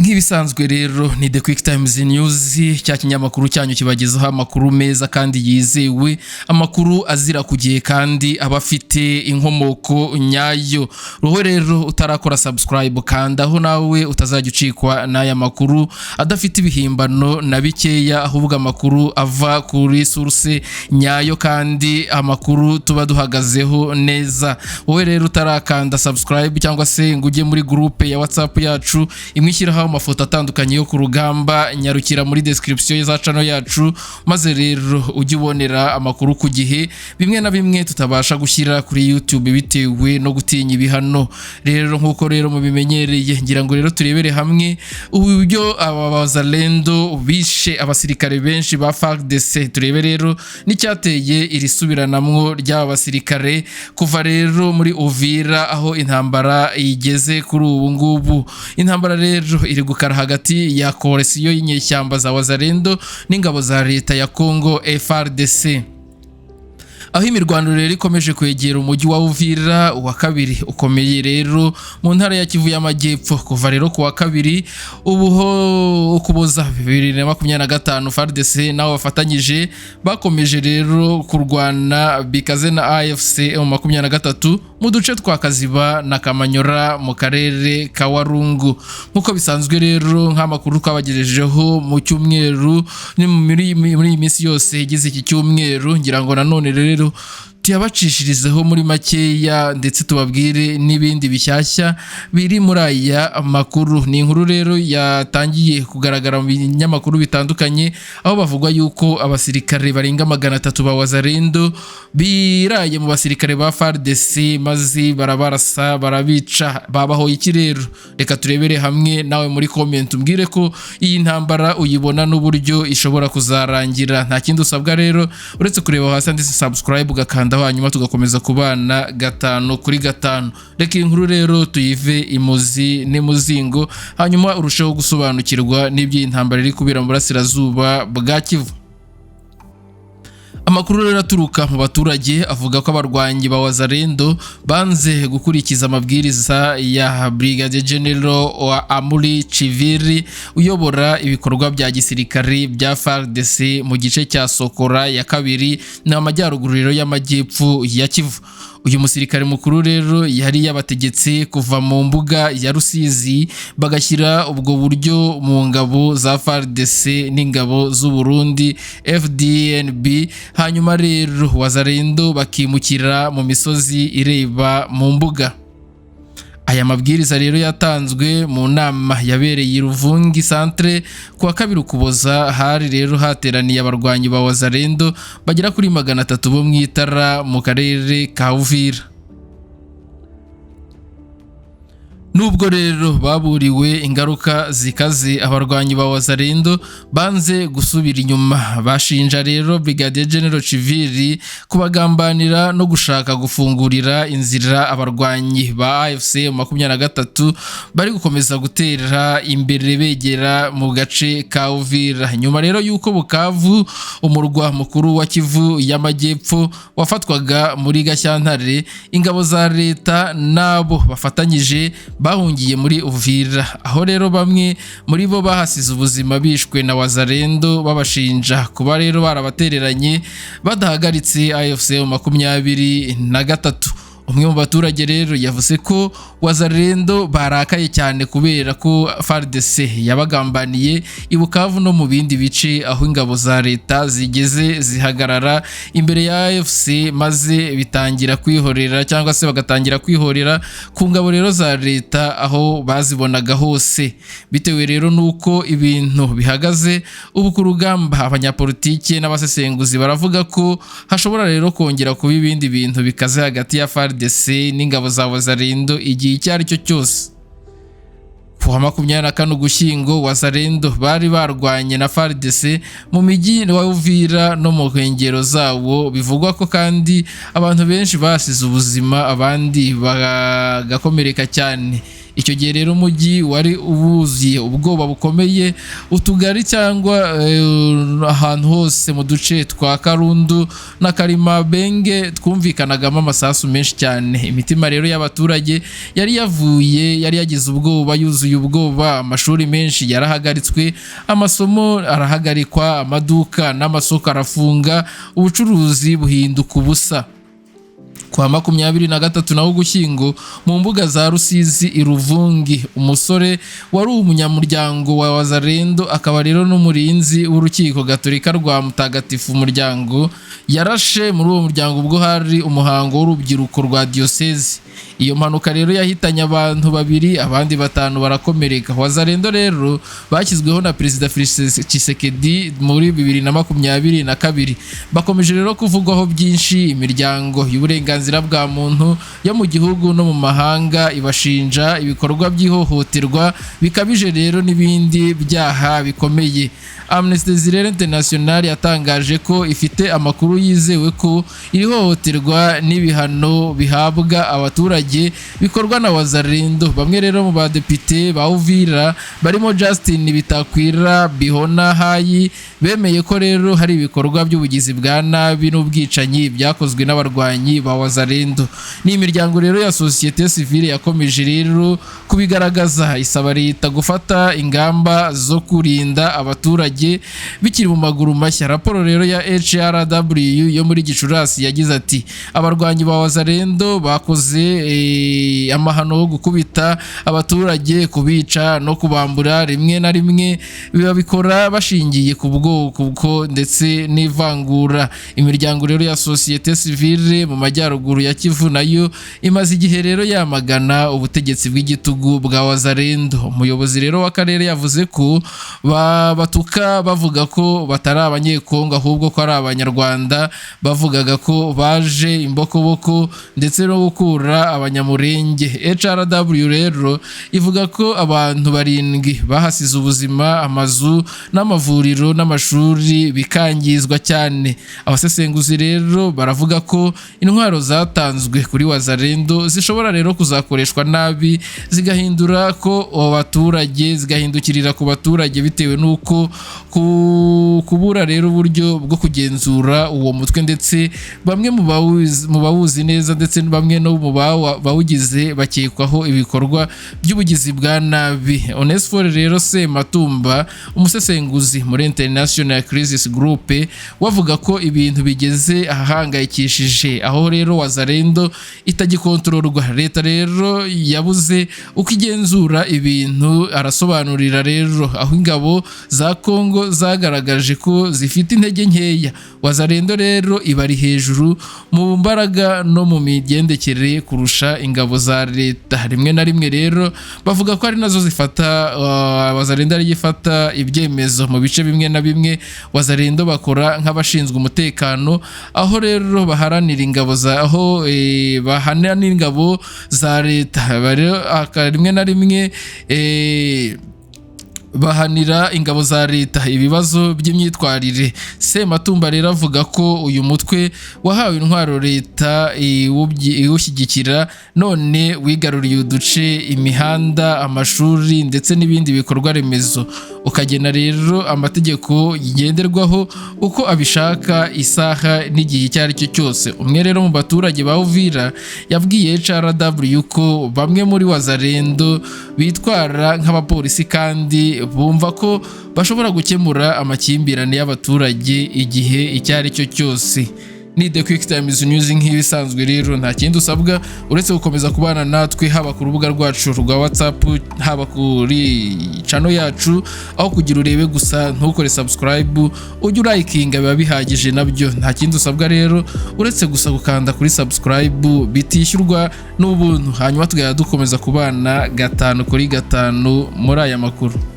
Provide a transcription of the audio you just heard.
Nk'ibisanzwe rero ni the QuickTimes news cya kinyamakuru cyanyu kibagezaho amakuru meza kandi yizewe, amakuru azira kugiye kandi abafite inkomoko nyayo. Roho rero utarakora subscribe kandi aho nawe utazajya ucikwa n'aya makuru adafite ibihimbano na bikeya, ahubwo amakuru ava kuri source nyayo kandi amakuru tuba duhagazeho neza. Wowe rero utarakanda subscribe cyangwa se ngo ujye muri groupe ya WhatsApp yacu imwishyiraho amafoto atandukanye yo ku rugamba, nyarukira muri description za channel yacu maze rero ujye ubonera amakuru ku gihe. Bimwe na bimwe tutabasha gushyira kuri YouTube bitewe no gutinya ibihano. Rero nkuko rero mubimenyereye, ngira ngo rero turebere hamwe uburyo aba Wazalendo bishe abasirikare benshi ba Fardc. Turebe rero n'icyateye iri subiranamwo ry'aba basirikare kuva rero muri Uvira aho intambara igeze kuri ubu ngubu. Intambara rero iri gukara hagati ya koalisiyo y'inyeshyamba za Wazalendo n'ingabo za leta ya Congo Fardc, aho imirwano rero ikomeje kwegera umujyi wa Uvira. Uwa kabiri ukomeye rero mu ntara ya Kivu y'Amajyepfo kuva rero ku wa kabiri ubuho ukuboza 2025 Fardc naho bafatanyije bakomeje rero kurwana bikaze na AFC 23 mu duce twa Kaziba na Kamanyora mu karere ka Warungu. Nkuko bisanzwe rero nk'amakuru twabagejejeho mu cyumweru ni muri iyi minsi yose igize iki cyumweru, ngira ngo nanone rero tuyabacishirizeho muri makeya ndetse tubabwire n'ibindi bishyashya biri muri aya makuru. Ni inkuru rero yatangiye kugaragara mu binyamakuru bitandukanye aho bavugwa yuko abasirikare barenga 300 ba Wazalendo biraye mu basirikare ba Fardc maze barabarasa barabica. Babaho iki rero? Reka turebere hamwe, nawe muri comment umbwire ko iyi ntambara uyibona n'uburyo ishobora kuzarangira. Nta kindi usabwa rero uretse kureba hasi ndetse subscribe ugakanda, hanyuma tugakomeza kubana 5 kuri 5. Reka inkuru rero tuyive imuzi n'umuzingo, hanyuma urushaho gusobanukirwa n'iby'intambara iri kubera mu burasirazuba bwa Kivu. Amakuru rero aturuka mu baturage avuga ko abarwanyi ba Wazalendo banze gukurikiza amabwiriza ya Brigadier General wa Amuri Chiviri uyobora ibikorwa bya gisirikari bya Fardc mu gice cya Sokora ya kabiri n'amajyaruguru y'Amajyepfo ya Kivu. Uyu musirikare mukuru rero yari yabategetse kuva mu mbuga ya Rusizi bagashyira ubwo buryo mu ngabo za Fardc n'ingabo z'u Burundi FDNB, hanyuma rero Wazalendo bakimukira mu misozi ireba mu mbuga. Aya mabwiriza rero yatanzwe mu nama yabereye Ruvungi centre kuwa kabiri Ukuboza. Hari rero hateraniye abarwanyi ba Wazalendo bagera kuri 300 bo mwitara mu karere ka Uvira. Nubwo rero baburiwe ingaruka zikaze, abarwanyi ba Wazalendo banze gusubira inyuma. Bashinja rero Brigadier General Chiviri kubagambanira no gushaka gufungurira inzira abarwanyi ba AFC 23 bari gukomeza gutera imbere begera mu gace ka Uvira. Nyuma rero yuko Bukavu, umurwa mukuru wa Kivu y'Amajyepfo, wafatwaga muri Gashyantare, ingabo za leta nabo bafatanyije bahungiye muri Uvira, aho rero bamwe muri bo bahasize ubuzima bishwe na Wazalendo babashinja kuba rero barabatereranye badahagaritse AFC 23. Umwe mu baturage rero yavuze ko Wazalendo barakaye cyane kubera ko Fardc yabagambaniye i Bukavu no mu bindi bice, aho ingabo za leta zigeze zihagarara imbere ya AFC maze bitangira kwihorera cyangwa se bagatangira kwihorera ku ngabo rero za leta aho bazibonaga hose. Bitewe rero nuko ibintu bihagaze ubu ku rugamba, abanyapolitike n'abasesenguzi baravuga ko hashobora rero kongera kuba ibindi bintu bikaze hagati ya Fardc n'ingabo za Wazalendo igihe icyo ari cyo cyose. Kuwa 24 Ugushyingo Wazalendo bari barwanye na Fardc mu mijyi wa Uvira no mu nkengero zawo. Bivugwa ko kandi abantu benshi basize ubuzima, abandi bagakomereka cyane. icyo gihe rero umujyi wari ubuziye ubwoba bukomeye, utugari cyangwa ahantu hose mu duce twa Karundu na Karimabenge twumvikanagamo amasasu menshi cyane. Imitima rero y'abaturage yari yagize ubwoba, yuzuye ubwoba. Amashuri menshi yarahagaritswe, amasomo arahagarikwa, amaduka n'amasoko arafunga, ubucuruzi buhinduka ubusa. Kwa 23 naho Ugushyingo mu mbuga za Rusizi Iruvungi, umusore wari umunyamuryango wa Wazalendo akaba rero n'umurinzi w'urukiko gatolika rwa Mutagatifu Umuryango yarashe muri uwo muryango ubwo hari umuhango w'urubyiruko rwa diocese. Iyo mpanuka rero yahitanye abantu 2, abandi 5 barakomereka. Wazalendo rero bashyizweho na Perezida Fardc Tshisekedi muri 2022. Bakomeje rero kuvugwaho byinshi. Imiryango y'uburenganzira bwa muntu yo mu gihugu no mu mahanga ibashinja ibikorwa by'ihohoterwa bikabije rero n'ibindi byaha bikomeye. Amnesty International yatangaje ko ifite amakuru yizewe ko iri hohoterwa n'ibihano bihabwa abaturage bikorwa na Wazalendo. Bamwe rero mu badepite ba Uvira barimo Justin Bitakwira Bihona Hayi bemeye ko rero hari ibikorwa by'ubugizi bwa nabi n'ubwicanyi byakozwe n'abarwanyi ba Wazalendo. Ni imiryango rero ya societe civile yakomeje rero kubigaragaza, isaba leta gufata ingamba zo kurinda abaturage bikiri mu maguru mashya. Raporo rero ya HRW yo muri Gicurasi yagize ati abarwanyi ba Wazalendo bakoze amahano yo gukubita abaturage, kubica no kubambura, rimwe na rimwe bibabikora bashingiye ku bwoko ndetse n'ivangura. Imiryango rero ya societe civile mu majyaruguru ya Kivu nayo imaze igihe rero yamagana ubutegetsi bw'igitugu bwa Wazalendo. Umuyobozi rero w'akarere yavuze ko batuka bavuga ko batari abanyekongo ahubwo ko ari abanyarwanda, bavugaga ko baje imbokoboko ndetse no gukura abanyamurenge. HRW rero ivuga ko abantu 7 bahasize ubuzima, amazu n'amavuriro n'amashuri bikangizwa cyane. Abasesenguzi rero baravuga ko intwaro zatanzwe kuri Wazalendo zishobora rero kuzakoreshwa nabi zigahindukirira ku baturage bitewe n'uko kubura rero uburyo bwo kugenzura uwo mutwe, ndetse bamwe mu bawuzi neza ndetse bamwe no mu bawugize bakekwaho ibikorwa by'ubugizi bwa nabi. Onesphore rero Matumba, umusesenguzi muri International Crisis Group, wavuga ko ibintu bigeze ahahangayikishije, aho rero Wazalendo itagikontororwa. Leta rero yabuze uko igenzura ibintu. Arasobanurira rero aho ingabo za Congo zagaragaje ko zifite intege nkeya. Wazalendo rero ibari hejuru mu mbaraga no mu migendekere kurusha ingabo za leta. Rimwe na rimwe rero bavuga ko ari nazo zifata Wazalendo ari gifata ibyemezo mu bice bimwe na bimwe. Wazalendo bakora nk'abashinzwe umutekano, aho rero baharanira ingabo za leta. Rimwe na rimwe bahanira ingabo za leta ibibazo by'imyitwarire. Matumba rero avuga ko uyu mutwe wahawe intwaro leta iwushyigikira, none wigaruriye uduce, imihanda, amashuri ndetse n'ibindi bikorwa remezo, ukagena rero amategeko yigenderwaho uko abishaka isaha n'igihe icyo ari cyo cyose. Umwe rero mu baturage ba Uvira yabwiye HRW ko bamwe muri Wazalendo bitwara nk'abapolisi kandi bumva ko bashobora gukemura amakimbirane y'abaturage igihe icyo ari cyo cyose. Ni The QuickTimes News nk'ibisanzwe rero nta kindi usabwa uretse gukomeza kubana natwe, haba ku rubuga rwacu rwa WhatsApp, haba kuri channel yacu, aho kugira urebe gusa ntukore subscribe, ujye likinga biba bihagije nabyo. Nta kindi usabwa rero uretse gusa gukanda kuri subscribe bitishyurwa n'ubuntu, hanyuma tugaya dukomeza kubana 5 kuri 5 muri aya makuru.